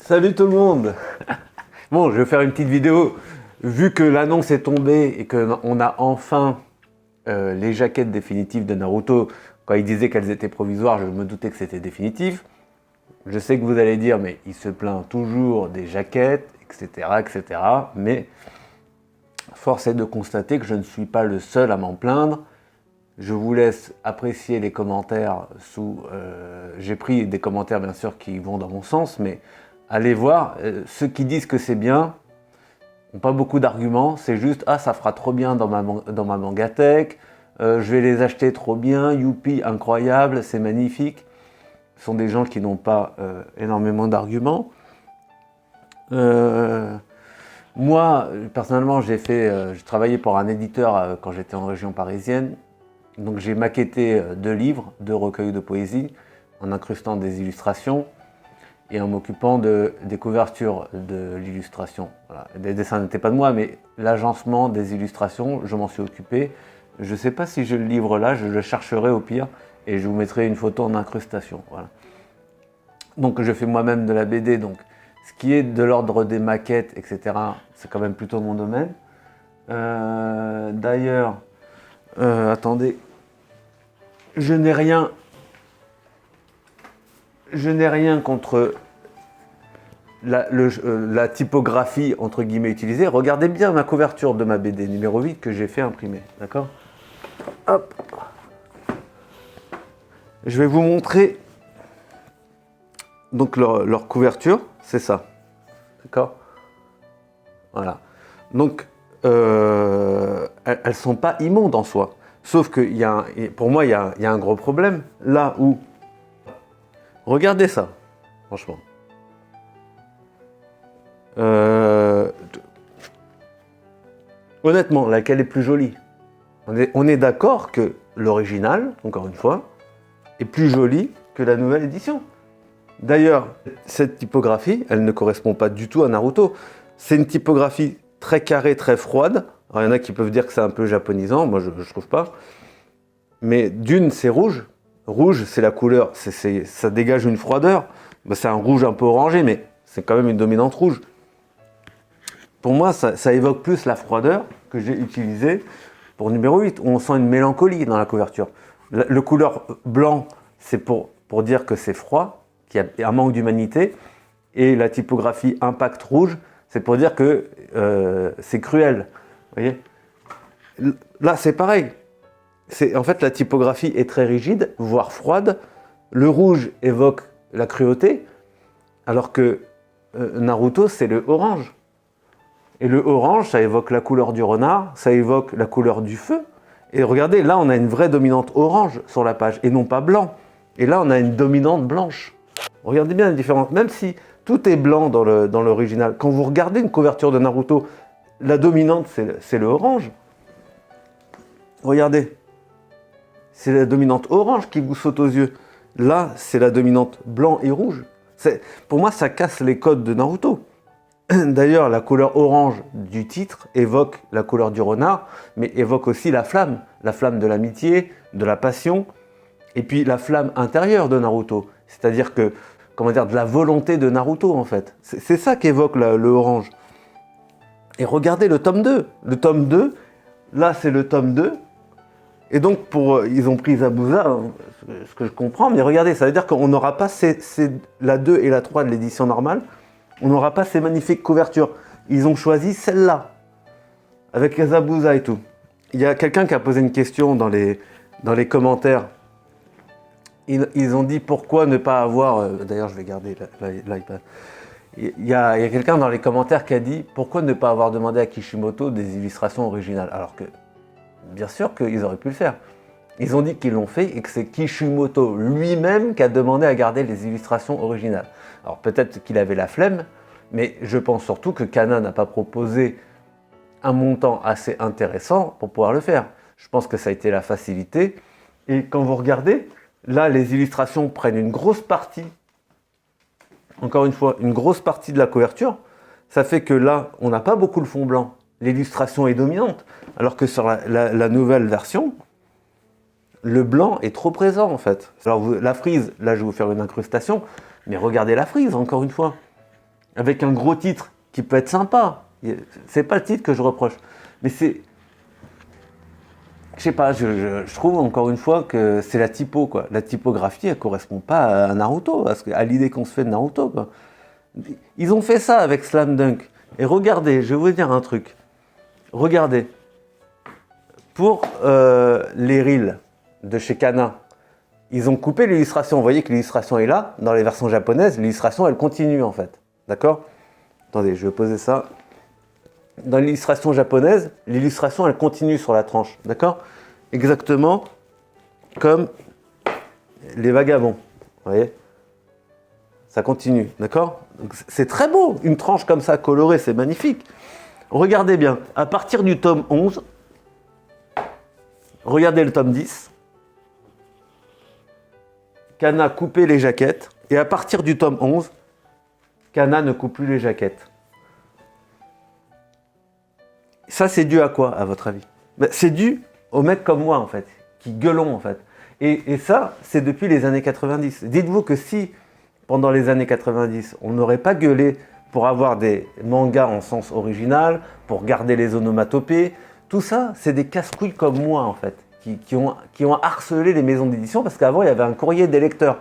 Salut tout le monde. Bon, je vais faire une petite vidéo. Vu que l'annonce est tombée et qu'on a enfin les jaquettes définitives de Naruto, quand il disait qu'elles étaient provisoires, je me doutais que c'était définitif. Je sais que vous allez dire, mais il se plaint toujours des jaquettes, etc., etc. Mais force est de constater que je ne suis pas le seul à m'en plaindre. Je vous laisse apprécier les commentaires sous... j'ai pris des commentaires bien sûr qui vont dans mon sens, mais allez voir, ceux qui disent que c'est bien n'ont pas beaucoup d'arguments, c'est juste « Ah, ça fera trop bien dans ma mangatech, je vais les acheter trop bien, youpi, incroyable, c'est magnifique ». Ce sont des gens qui n'ont pas énormément d'arguments. Moi, personnellement, j'ai travaillé pour un éditeur quand j'étais en région parisienne. Donc j'ai maquetté 2 livres, 2 recueils de poésie, en incrustant des illustrations et en m'occupant des couvertures de l'illustration. Voilà. Les dessins n'étaient pas de moi, mais l'agencement des illustrations, je m'en suis occupé. Je ne sais pas si j'ai le livre là, je le chercherai au pire et je vous mettrai une photo en incrustation. Voilà. Donc je fais moi-même de la BD, donc ce qui est de l'ordre des maquettes, etc., c'est quand même plutôt mon domaine. D'ailleurs, attendez, je n'ai rien contre la typographie entre guillemets utilisée. Regardez bien ma couverture de ma BD numéro 8 que j'ai fait imprimer, d'accord? Hop. Je vais vous montrer donc leur couverture, c'est ça, d'accord? Voilà. Donc elles sont pas immondes en soi. Sauf que pour moi, il y a un gros problème. Là où... Regardez ça, franchement. Honnêtement, laquelle est plus jolie? On est d'accord que l'original, encore une fois, est plus jolie que la nouvelle édition. D'ailleurs, cette typographie, elle ne correspond pas du tout à Naruto. C'est une typographie très carrée, très froide. Alors, il y en a qui peuvent dire que c'est un peu japonisant, moi je ne trouve pas. Mais d'une, c'est rouge. Rouge, c'est la couleur, ça dégage une froideur. Ben, c'est un rouge un peu orangé, mais c'est quand même une dominante rouge. Pour moi, ça évoque plus la froideur que j'ai utilisée pour numéro 8, où on sent une mélancolie dans la couverture. Le couleur blanc, c'est pour dire que c'est froid, qu'il y a un manque d'humanité. Et la typographie impact rouge, c'est pour dire que c'est cruel. Vous voyez? Là, c'est pareil. En fait, la typographie est très rigide, voire froide. Le rouge évoque la cruauté, alors que Naruto, c'est le orange. Et le orange, ça évoque la couleur du renard, ça évoque la couleur du feu. Et regardez, là, on a une vraie dominante orange sur la page, et non pas blanc. Et là, on a une dominante blanche. Regardez bien la différence. Même si tout est blanc dans l'original, quand vous regardez une couverture de Naruto, la dominante, c'est le orange. Regardez. C'est la dominante orange qui vous saute aux yeux. Là, c'est la dominante blanc et rouge. Pour moi, ça casse les codes de Naruto. D'ailleurs, la couleur orange du titre évoque la couleur du renard, mais évoque aussi la flamme de l'amitié, de la passion, et puis la flamme intérieure de Naruto. C'est-à-dire que, comment dire, de la volonté de Naruto, en fait. C'est ça qu'évoque le orange. Et regardez le tome 2. Le tome 2, là, c'est le tome 2. Et donc, ils ont pris Zabuza, hein, ce que je comprends, mais regardez, ça veut dire qu'on n'aura pas la 2 et la 3 de l'édition normale, on n'aura pas ces magnifiques couvertures. Ils ont choisi celle-là, avec les Zabuza et tout. Il y a quelqu'un qui a posé une question dans les commentaires. Ils ont dit pourquoi ne pas avoir... D'ailleurs, je vais garder l'iPad. Il y a quelqu'un dans les commentaires qui a dit pourquoi ne pas avoir demandé à Kishimoto des illustrations originales, alors que bien sûr qu'ils auraient pu le faire. Ils ont dit qu'ils l'ont fait et que c'est Kishimoto lui-même qui a demandé à garder les illustrations originales. Alors peut-être qu'il avait la flemme, mais je pense surtout que Kana n'a pas proposé un montant assez intéressant pour pouvoir le faire. Je pense que ça a été la facilité. Et quand vous regardez, là les illustrations prennent une grosse partie, encore une fois, une grosse partie de la couverture. Ça fait que là, on n'a pas beaucoup le fond blanc. L'illustration est dominante, alors que sur la nouvelle version, le blanc est trop présent en fait. Alors la frise, là je vais vous faire une incrustation, mais regardez la frise encore une fois. avec un gros titre qui peut être sympa. C'est pas le titre que je reproche, mais c'est, je sais pas, je trouve encore une fois que c'est la typo, quoi. La typographie, elle correspond pas à Naruto, à l'idée qu'on se fait de Naruto, quoi. Ils ont fait ça avec Slam Dunk. Et regardez, je vais vous dire un truc. Regardez. Pour les reels de chez Kana, ils ont coupé l'illustration. Vous voyez que l'illustration est là. Dans les versions japonaises, l'illustration, elle continue en fait. D'accord ? Attendez, je vais poser ça. Dans l'illustration japonaise, l'illustration, elle continue sur la tranche. D'accord ? Exactement comme les vagabonds. Vous voyez ? Ça continue. D'accord ? Donc, c'est très beau. Une tranche comme ça, colorée, c'est magnifique. Regardez bien. À partir du tome 11, regardez le tome 10. Kana coupait les jaquettes. Et à partir du tome 11, Kana ne coupe plus les jaquettes. Ça, c'est dû à quoi, à votre avis ? C'est dû aux mecs comme moi, en fait, qui gueulons, en fait. Et ça, c'est depuis les années 90. Dites-vous que si, pendant les années 90, on n'aurait pas gueulé pour avoir des mangas en sens original, pour garder les onomatopées, tout ça, c'est des casse-couilles comme moi, en fait, qui ont harcelé les maisons d'édition, parce qu'avant, il y avait un courrier des lecteurs.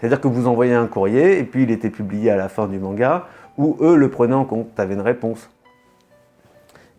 C'est-à-dire que vous envoyez un courrier, et puis il était publié à la fin du manga, où eux le prenaient en compte, tu avais une réponse.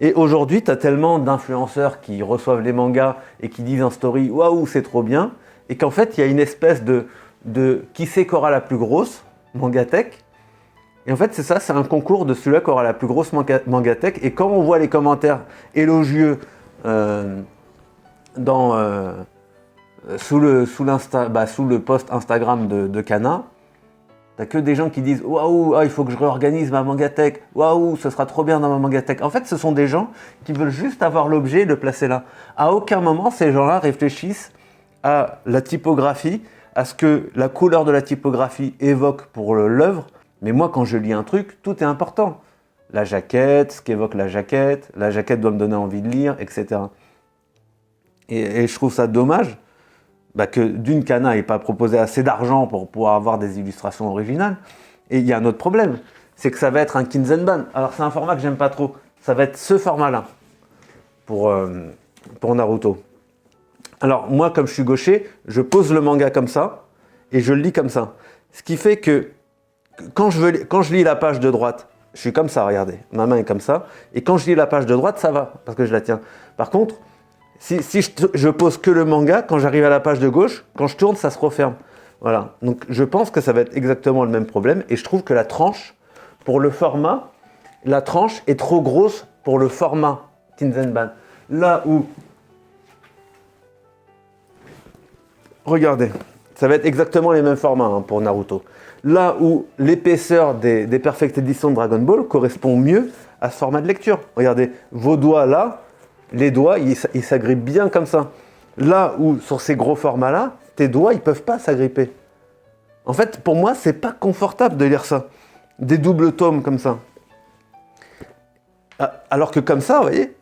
Et aujourd'hui, tu as tellement d'influenceurs qui reçoivent les mangas et qui disent en story « Waouh, c'est trop bien !» et qu'en fait, il y a une espèce de qui c'est qui aura la plus grosse Mangatech. Et en fait, c'est ça, c'est un concours de celui-là qui aura la plus grosse Mangatech. Et quand on voit les commentaires élogieux sous le post Instagram de Kana, t'as que des gens qui disent « Waouh, il faut que je réorganise ma Mangatech. Waouh, ce sera trop bien dans ma Mangatech. » En fait, ce sont des gens qui veulent juste avoir l'objet et le placer là. À aucun moment, ces gens-là réfléchissent à la typographie, à ce que la couleur de la typographie évoque pour l'œuvre. Mais moi, quand je lis un truc, tout est important. La jaquette, ce qu'évoque la jaquette doit me donner envie de lire, etc. Et je trouve ça dommage que d'une Kana n'ait pas proposé assez d'argent pour pouvoir avoir des illustrations originales. Et il y a un autre problème, c'est que ça va être un Kinzenban. Alors c'est un format que j'aime pas trop. Ça va être ce format-là pour Naruto. Alors moi, comme je suis gaucher, je pose le manga comme ça et je le lis comme ça. Ce qui fait que quand je lis la page de droite, je suis comme ça, regardez. Ma main est comme ça. Et quand je lis la page de droite, ça va, parce que je la tiens. Par contre, si je pose que le manga, quand j'arrive à la page de gauche, quand je tourne, ça se referme. Voilà. Donc je pense que ça va être exactement le même problème. Et je trouve que la tranche, pour le format, la tranche est trop grosse pour le format Kinzenban. Là où... Regardez, ça va être exactement les mêmes formats pour Naruto. Là où l'épaisseur des Perfect Edition de Dragon Ball correspond mieux à ce format de lecture. Regardez, vos doigts là, les doigts, ils s'agrippent bien comme ça. Là où, sur ces gros formats-là, tes doigts, ils ne peuvent pas s'agripper. En fait, pour moi, c'est pas confortable de lire ça. Des doubles tomes comme ça. Alors que comme ça, vous voyez,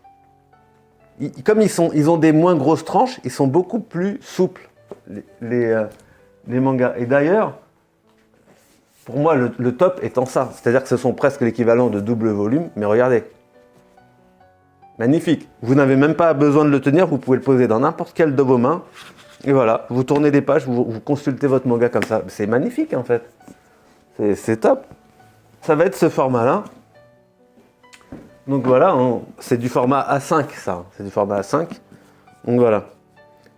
comme ils ont des moins grosses tranches, ils sont beaucoup plus souples, les mangas. Et d'ailleurs, pour moi, le top est en ça. C'est-à-dire que ce sont presque l'équivalent de double volume. Mais regardez. Magnifique. Vous n'avez même pas besoin de le tenir. Vous pouvez le poser dans n'importe quelle de vos mains. Et voilà. Vous tournez les pages. Vous consultez votre manga comme ça. C'est magnifique en fait. C'est top. Ça va être ce format-là. Donc voilà. C'est du format A5 ça. C'est du format A5. Donc voilà.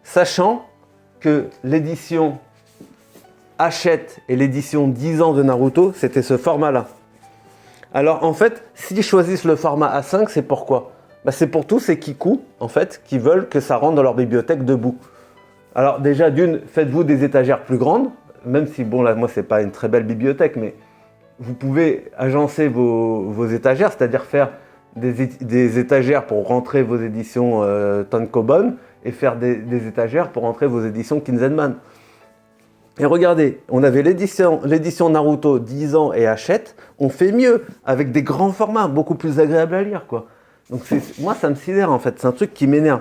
Sachant que l'édition Hachette et l'édition 10 ans de Naruto, c'était ce format-là. Alors en fait, s'ils choisissent le format A5, c'est pourquoi ? C'est pour tous ces kikus, en fait, qui veulent que ça rentre dans leur bibliothèque debout. Alors déjà, d'une, faites-vous des étagères plus grandes, même si, bon là, moi, c'est pas une très belle bibliothèque, mais vous pouvez agencer vos étagères, c'est-à-dire faire des étagères pour rentrer vos éditions Tankobon et faire des étagères pour rentrer vos éditions Kinzenban. Et regardez, on avait l'édition Naruto 10 ans et Hachette, on fait mieux, avec des grands formats, beaucoup plus agréables à lire, quoi. Donc moi, ça me sidère, en fait, c'est un truc qui m'énerve.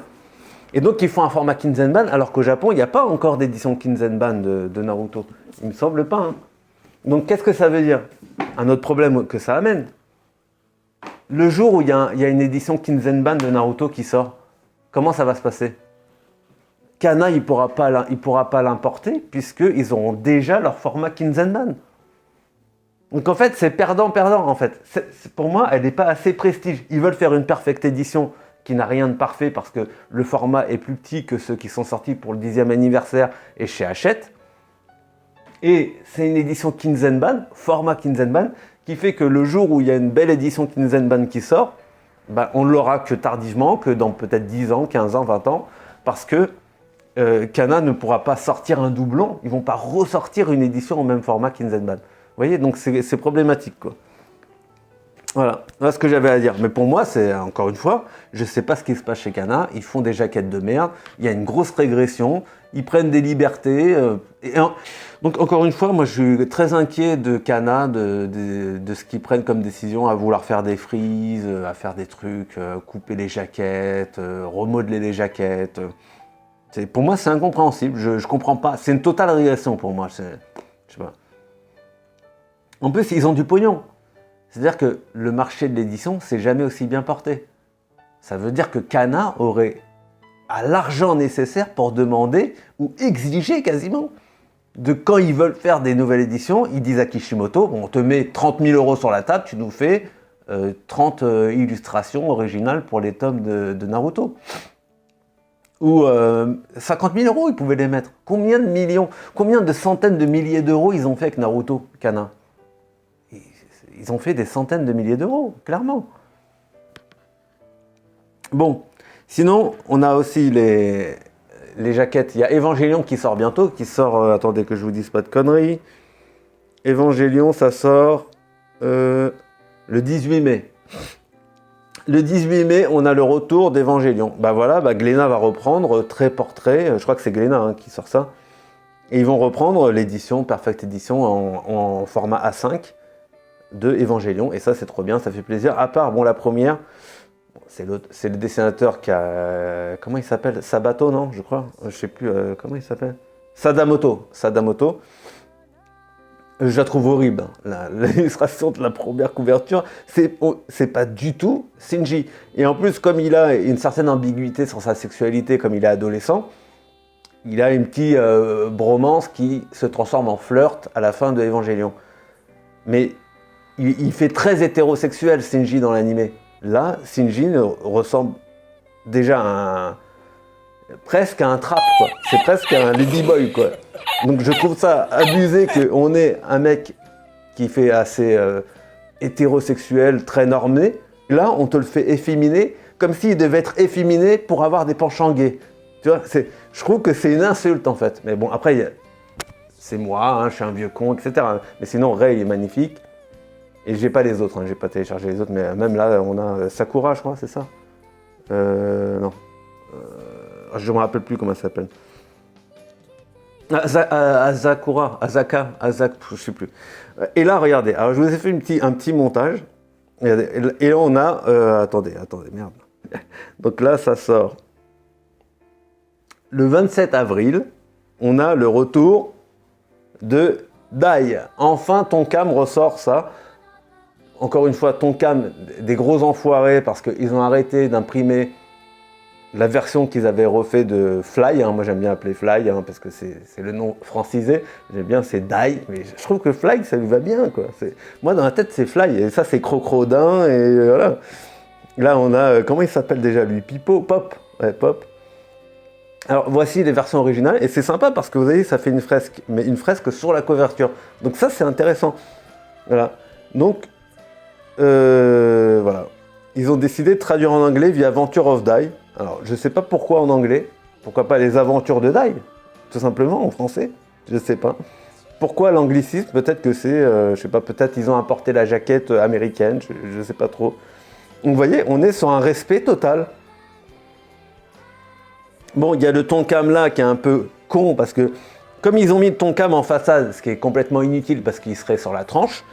Et donc, ils font un format Kinzenban, alors qu'au Japon, il n'y a pas encore d'édition Kinzenban de Naruto. Il me semble pas, hein. Donc, qu'est-ce que ça veut dire ? un autre problème que ça amène. Le jour où il y a une édition Kinzenban de Naruto qui sort, comment ça va se passer? Kana, il ne pourra pas l'importer puisqu'ils auront déjà leur format Kinzenban. Donc en fait, c'est perdant-perdant en fait. Pour moi, elle n'est pas assez prestige. Ils veulent faire une perfect édition qui n'a rien de parfait parce que le format est plus petit que ceux qui sont sortis pour le 10e anniversaire et chez Hachette. Et c'est une édition Kinzenban, format Kinzenban, qui fait que le jour où il y a une belle édition Kinzenban qui sort, ben, on ne l'aura que tardivement, que dans peut-être 10 ans, 15 ans, 20 ans, parce que Kana ne pourra pas sortir un doublon, ils ne vont pas ressortir une édition au même format Kinzenban. Vous voyez, donc c'est problématique, quoi. Voilà ce que j'avais à dire. Mais pour moi, c'est encore une fois, je ne sais pas ce qui se passe chez Kana. Ils font des jaquettes de merde. Il y a une grosse régression. Ils prennent des libertés. Donc encore une fois, moi, je suis très inquiet de Kana, de ce qu'ils prennent comme décision à vouloir faire des frises, à faire des trucs, couper les jaquettes, remodeler les jaquettes. Pour moi, c'est incompréhensible. Je ne comprends pas. C'est une totale régression pour moi. Je sais pas. En plus, ils ont du pognon. C'est-à-dire que le marché de l'édition, c'est jamais aussi bien porté. Ça veut dire que Kana a l'argent nécessaire pour demander ou exiger quasiment de quand ils veulent faire des nouvelles éditions, ils disent à Kishimoto, bon, on te met 30 000 € sur la table, tu nous fais 30 illustrations originales pour les tomes de Naruto. Ou 50 000 €, ils pouvaient les mettre. Combien de millions, combien de centaines de milliers d'euros ils ont fait avec Naruto, Kana? Ils ont fait des centaines de milliers d'euros, clairement. Bon, sinon, on a aussi les jaquettes. Il y a Evangelion qui sort bientôt, attendez que je vous dise pas de conneries. Evangelion, ça sort le 18 mai. Le 18 mai, on a le retour d'Evangelion. Bah voilà, Glénat va reprendre Trait Portrait, je crois que c'est Glénat qui sort ça. Et ils vont reprendre l'édition, Perfect Edition, en format A5. De Evangelion, et ça c'est trop bien, ça fait plaisir. À part, bon, la première, c'est le dessinateur qui a, comment il s'appelle, Sabato, non, je crois, je sais plus, comment il s'appelle, Sadamoto. Je la trouve horrible, l'illustration de la première couverture, c'est pas du tout Shinji. Et en plus, comme il a une certaine ambiguïté sur sa sexualité, comme il est adolescent, il a une petite bromance qui se transforme en flirt à la fin de Evangelion. Mais il fait très hétérosexuel, Shinji, dans l'animé. Là, Shinji ressemble déjà presque à un trap, quoi. C'est presque un ladyboy, quoi. Donc je trouve ça abusé qu'on ait un mec qui fait assez hétérosexuel, très normé. Là, on te le fait efféminer, comme s'il devait être efféminé pour avoir des penchants gays. Tu vois, je trouve que c'est une insulte, en fait. Mais bon, après, c'est moi, je suis un vieux con, etc. Mais sinon, Rei est magnifique. Et j'ai pas les autres, j'ai pas téléchargé les autres, mais même là, on a Sakura, je crois, c'est ça non. Je me rappelle plus comment ça s'appelle. Azaka, je sais plus. Et là, regardez, alors je vous ai fait un petit montage. Et là, on a... attendez, merde. Donc là, ça sort. Le 27 avril, on a le retour de Dai. Enfin, Tonkam ressort ça. Encore une fois, Tonkam, des gros enfoirés parce qu'ils ont arrêté d'imprimer la version qu'ils avaient refait de Fly. Moi, j'aime bien appeler Fly parce que c'est le nom francisé. J'aime bien, c'est Dai. Mais je trouve que Fly, ça lui va bien, quoi. Moi, dans la tête, c'est Fly. Et ça, c'est Crocrodin. Et voilà. Là, on a... comment il s'appelle déjà, lui? Pipo? Pop. Ouais, Pop. Alors, voici les versions originales. Et c'est sympa parce que vous voyez, ça fait une fresque. Mais une fresque sur la couverture. Donc ça, c'est intéressant. Voilà. Donc... voilà. Ils ont décidé de traduire en anglais via Adventure of Dai. Alors, je ne sais pas pourquoi en anglais. Pourquoi pas les aventures de Dai? Tout simplement, en français. Je ne sais pas. Pourquoi l'anglicisme? Peut-être que c'est... je sais pas, peut-être ils ont importé la jaquette américaine. Je ne sais pas trop. Donc, vous voyez, on est sur un respect total. Bon, il y a le Tonkam là qui est un peu con parce que... Comme ils ont mis le Tonkam en façade, ce qui est complètement inutile parce qu'il serait sur la tranche,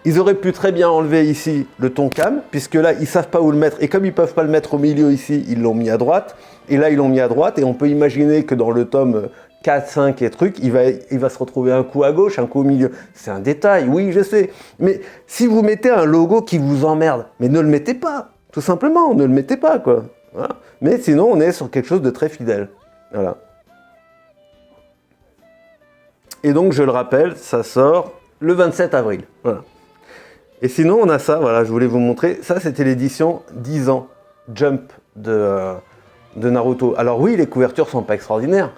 ils auraient pu très bien enlever ici le Tonkam, puisque là, ils ne savent pas où le mettre. Et comme ils ne peuvent pas le mettre au milieu ici, ils l'ont mis à droite. Et là, ils l'ont mis à droite. Et on peut imaginer que dans le tome 4, 5 et trucs, il va se retrouver un coup à gauche, un coup au milieu. C'est un détail, oui, je sais. Mais si vous mettez un logo qui vous emmerde, mais ne le mettez pas. Tout simplement, ne le mettez pas, quoi. Voilà. Mais sinon, on est sur quelque chose de très fidèle. Voilà. Et donc, je le rappelle, ça sort le 27 avril. Voilà. Et sinon, on a ça, voilà, je voulais vous montrer. Ça, c'était l'édition 10 ans Jump de Naruto. Alors oui, les couvertures sont pas extraordinaires,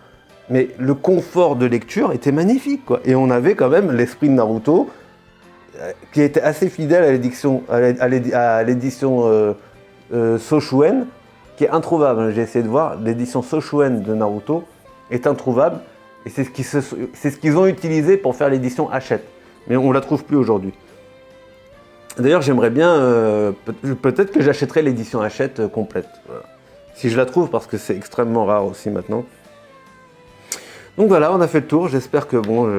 mais le confort de lecture était magnifique, quoi. Et on avait quand même l'esprit de Naruto qui était assez fidèle à l'édition Soshuen, qui est introuvable. J'ai essayé de voir, l'édition Soshuen de Naruto est introuvable, et c'est ce qu'ils ont utilisé pour faire l'édition Hachette. Mais on ne la trouve plus aujourd'hui. D'ailleurs, j'aimerais bien, peut-être que j'achèterai l'édition Hachette complète. Voilà. Si je la trouve, parce que c'est extrêmement rare aussi maintenant. Donc voilà, on a fait le tour. J'espère que bon,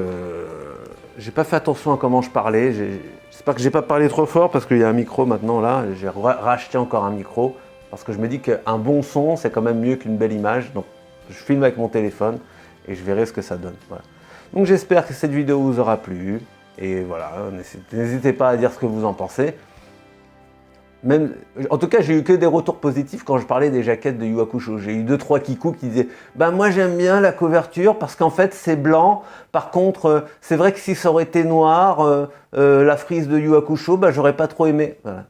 j'ai pas fait attention à comment je parlais. J'espère que j'ai pas parlé trop fort parce qu'il y a un micro maintenant là. J'ai racheté encore un micro parce que je me dis qu'un bon son, c'est quand même mieux qu'une belle image. Donc je filme avec mon téléphone et je verrai ce que ça donne. Voilà. Donc j'espère que cette vidéo vous aura plu. Et voilà, n'hésitez pas à dire ce que vous en pensez. Même, en tout cas, j'ai eu que des retours positifs quand je parlais des jaquettes de Yu Hakusho. J'ai eu 2-3 kikou qui disaient « Ben moi j'aime bien la couverture parce qu'en fait c'est blanc. Par contre, c'est vrai que si ça aurait été noir, la frise de Yu Hakusho, ben j'aurais pas trop aimé. Voilà.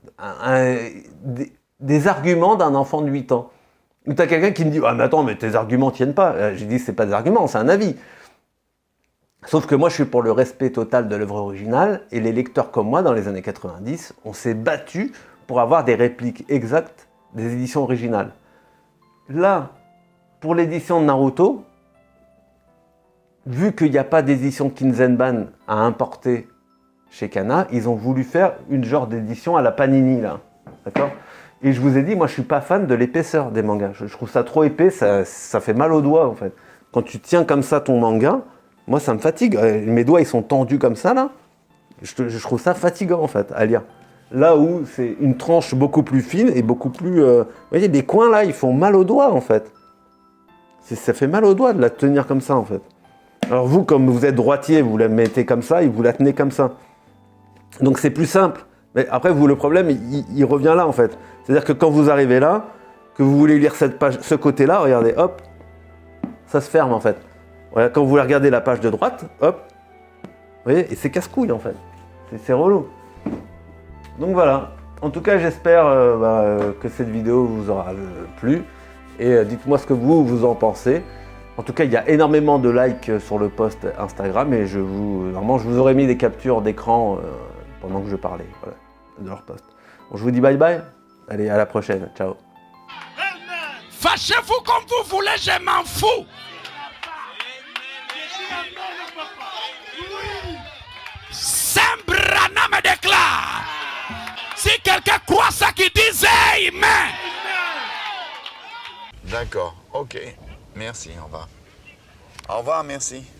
Des arguments d'un enfant de 8 ans. Ou t'as quelqu'un qui me dit « Ah mais attends, mais tes arguments tiennent pas. » J'ai dit « C'est pas des arguments, c'est un avis. » Sauf que moi, je suis pour le respect total de l'œuvre originale, et les lecteurs comme moi, dans les années 90, on s'est battu pour avoir des répliques exactes des éditions originales. Là, pour l'édition de Naruto, vu qu'il n'y a pas d'édition Kinzenban à importer chez Kana, ils ont voulu faire une genre d'édition à la Panini, là. D'accord ? Et je vous ai dit, moi, je suis pas fan de l'épaisseur des mangas. Je trouve ça trop épais, ça fait mal aux doigts, en fait. Quand tu tiens comme ça ton manga, moi, ça me fatigue. Mes doigts, ils sont tendus comme ça, là. Je trouve ça fatigant, en fait, à lire. Là où c'est une tranche beaucoup plus fine et beaucoup plus... vous voyez, les coins, là, ils font mal aux doigts, en fait. Ça fait mal aux doigts de la tenir comme ça, en fait. Alors vous, comme vous êtes droitier, vous la mettez comme ça et vous la tenez comme ça. Donc c'est plus simple. Mais après, vous, le problème, il revient là, en fait. C'est-à-dire que quand vous arrivez là, que vous voulez lire cette page, ce côté-là, regardez, hop, ça se ferme, en fait. Voilà, quand vous voulez regarder la page de droite, hop, vous voyez, et c'est casse-couille en fait, c'est relou. Donc voilà, en tout cas j'espère que cette vidéo vous aura plu, et dites-moi ce que vous en pensez. En tout cas, il y a énormément de likes sur le post Instagram, et normalement je vous aurais mis des captures d'écran pendant que je parlais, voilà, de leur post. Bon, je vous dis bye bye, allez à la prochaine, ciao. Fâchez-vous comme vous voulez, je m'en fous. Sembrana me déclare. Si quelqu'un croit ça qu'il disait, amen. D'accord, ok. Merci, au revoir. Au revoir, merci.